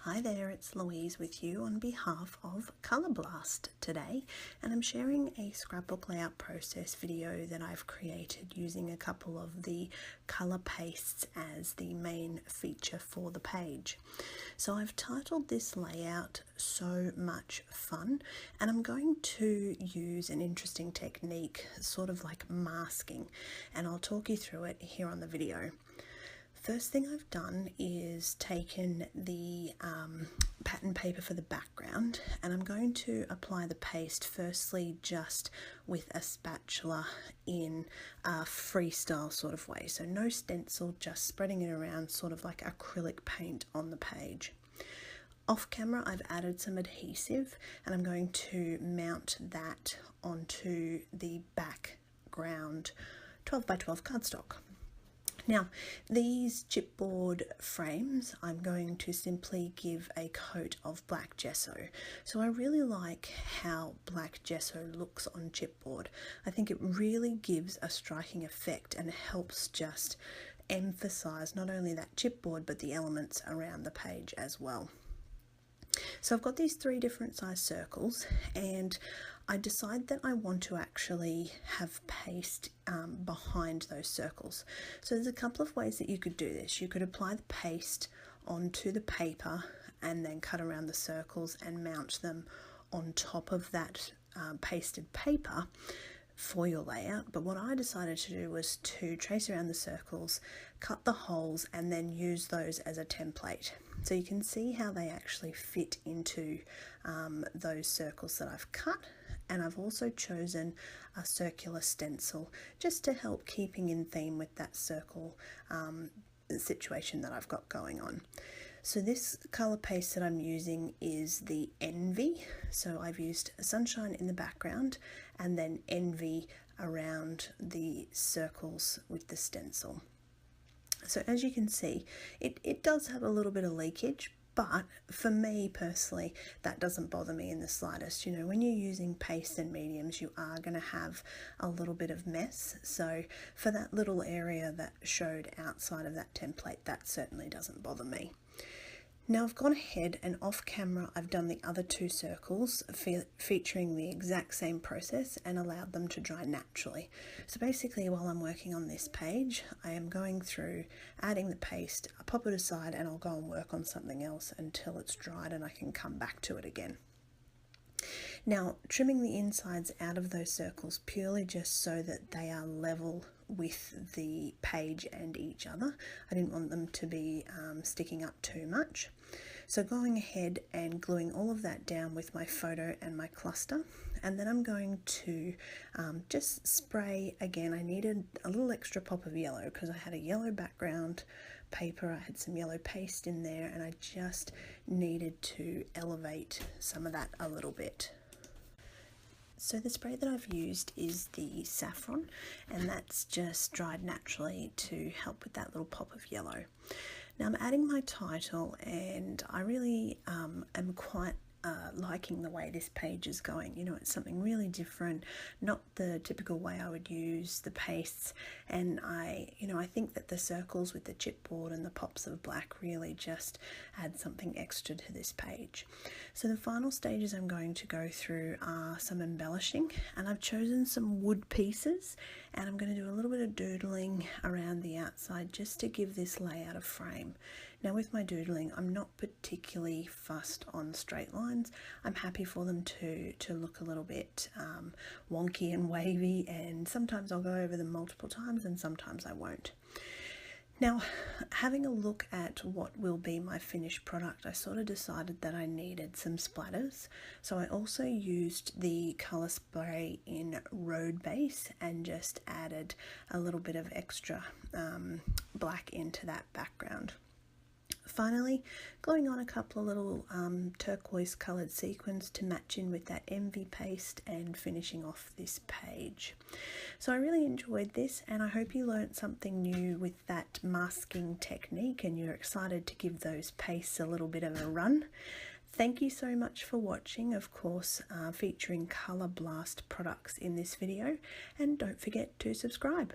Hi there, it's Louise with you on behalf of Colour Blast today, and I'm sharing a scrapbook layout process video that I've created using a couple of the colour pastes as the main feature for the page. So I've titled this layout So Much Fun, and I'm going to use an interesting technique, sort of like masking, and I'll talk you through it here on the video. First thing I've done is taken the pattern paper for the background, and I'm going to apply the paste firstly just with a spatula in a freestyle sort of way. So no stencil, just spreading it around sort of like acrylic paint on the page. Off camera I've added some adhesive and I'm going to mount that onto the background 12 by 12 cardstock. Now, these chipboard frames, I'm going to simply give a coat of black gesso. So I really like how black gesso looks on chipboard. I think it really gives a striking effect and helps just emphasize not only that chipboard but the elements around the page as well. So I've got these three different size circles, and I decide that I want to actually have paste behind those circles. So there's a couple of ways that you could do this. You could apply the paste onto the paper and then cut around the circles and mount them on top of that pasted paper for your layout, but what I decided to do was to trace around the circles, cut the holes, and then use those as a template. So you can see how they actually fit into those circles that I've cut, and I've also chosen a circular stencil just to help keeping in theme with that circle situation that I've got going on. So this colour paste that I'm using is the Envy. So I've used Sunshine in the background and then Envy around the circles with the stencil. So as you can see, it does have a little bit of leakage, but for me personally, that doesn't bother me in the slightest. You know, when you're using paste and mediums, you are going to have a little bit of mess. So for that little area that showed outside of that template, that certainly doesn't bother me. Now I've gone ahead and off camera I've done the other two circles featuring the exact same process and allowed them to dry naturally. So basically while I'm working on this page, I am going through adding the paste, I'll pop it aside and I'll go and work on something else until it's dried and I can come back to it again. Now, trimming the insides out of those circles purely just so that they are level with the page and each other. I didn't want them to be sticking up too much. So going ahead and gluing all of that down with my photo and my cluster, and then I'm going to just spray again. I needed a little extra pop of yellow because I had a yellow background paper, I had some yellow paste in there, and I just needed to elevate some of that a little bit. So the spray that I've used is the Saffron, and that's just dried naturally to help with that little pop of yellow. Now I'm adding my title, and I really am quite liking the way this page is going. You know, it's something really different, not the typical way I would use the pastes, and I think that the circles with the chipboard and the pops of black really just add something extra to this page. So the final stages I'm going to go through are some embellishing, and I've chosen some wood pieces, and I'm going to do a little bit of doodling around the outside just to give this layout a frame. Now with my doodling, I'm not particularly fussed on straight lines. I'm happy for them to look a little bit wonky and wavy, and sometimes I'll go over them multiple times and sometimes I won't. Now, having a look at what will be my finished product, I sort of decided that I needed some splatters. So I also used the colour spray in Roadbase and just added a little bit of extra black into that background. Finally, gluing on a couple of little turquoise coloured sequins to match in with that Envy paste and finishing off this page. So I really enjoyed this, and I hope you learnt something new with that masking technique and you're excited to give those pastes a little bit of a run. Thank you so much for watching, of course, featuring Colour Blast products in this video, and don't forget to subscribe.